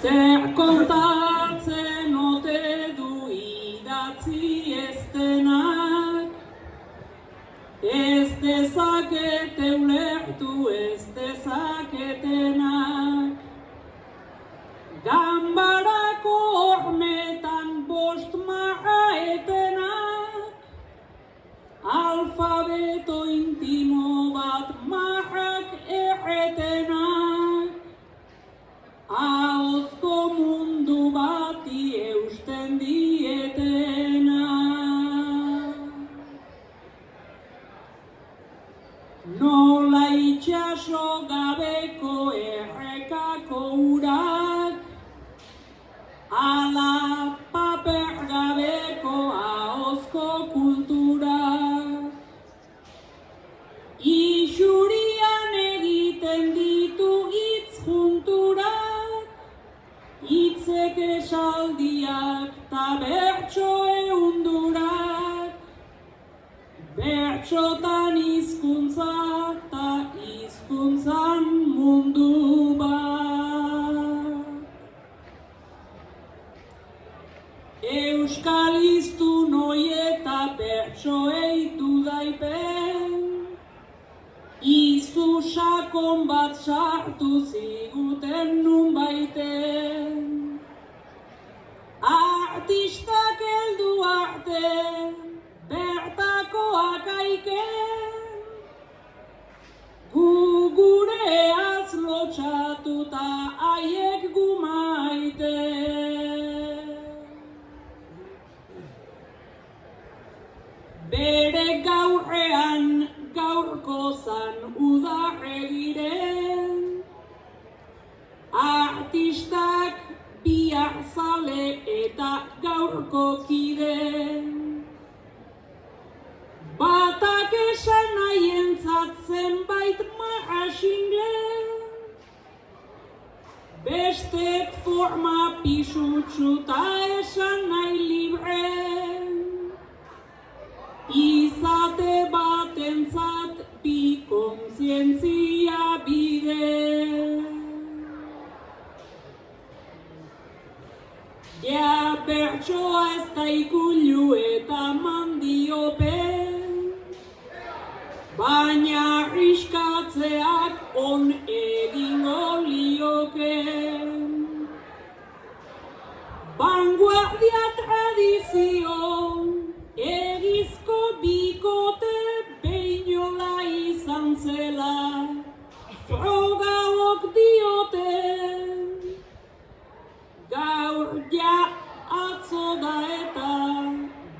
Zer kontatzen ote du idatzi ez denak, ez dezakete ulertu ez dezaketenak. Ganbarako hormetan bost marraetenak, alfabeto intimo bat marrak erretenak, ahozko mundu bati eusten dietenak. Nola itxaso gabeko errekako urak, ala paper gabeko ahozko kulturak. Isurian egiten ditu hitz junturak, hitzek esaldiak ta bertso ehundurak, bertsotan hizkuntza ta hizkuntzan mundu bat. Euskal hiztun eta bertsoei dudaipen, izu sakon bat sartu ziguten nunbaiten. Artistak heldu arte, bertakoak aiken, gu gureaz lotxatuta haiek gu maiten. Bere gaurrean gaurko zan udarregiren, artistak bihar zale eta gaurko kiden. Batak esan nahientzat zenbait marraxinglen, bestek forma pisutsuta esan nahi libren. Izate batentzat bi kontzientzia bide. Ja bertsoa ez da ikullu eta mandiopen, baina arriskatzeak on egingo lioken. Vanguardia tradizio, egizko bikote beinola izan zela, frogaok dioten, gaur ja atzo da eta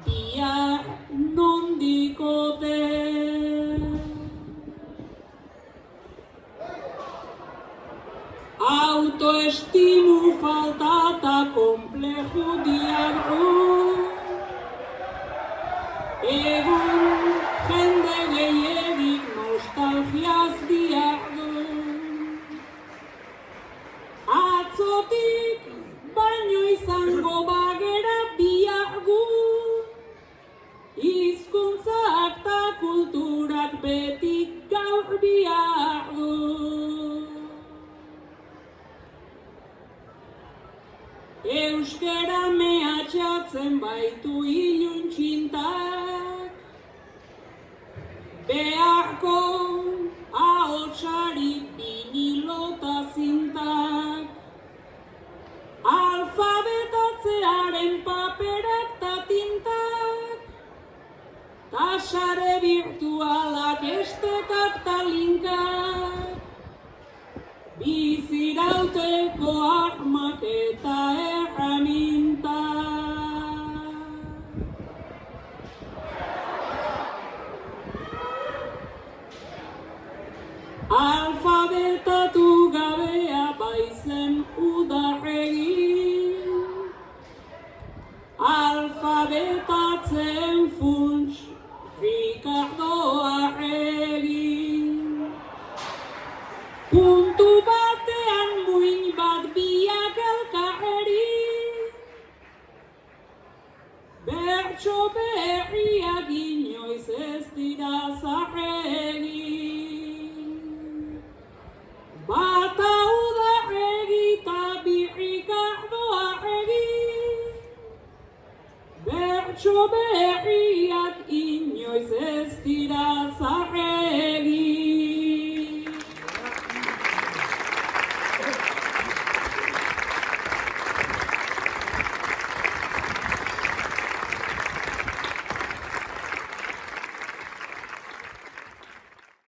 bihar nondikote. Autoestimu falta eta kompleju diagru, egun jende gehiagik nostalgiaz diardu. Atzotik baino izango bagera biargu, hizkuntzak ta kulturak betik gaur biardu. Euskara mehatxatzen baitu iluntxintak, beharko ahotsari vinilota zintak, alfabetatzearen paperak ta tintak, ta sare virtualak estekak ta linkak, bizirauteko armak eta erramintak. Alfabetatu gabea baizen udarregin, alfabetatzen funts Ricardo Arregin. Puntu batean muin bat biak elkarri, bertso berriak inoiz ez dira zarregin. Bata udarregi eta birrika Bertso berri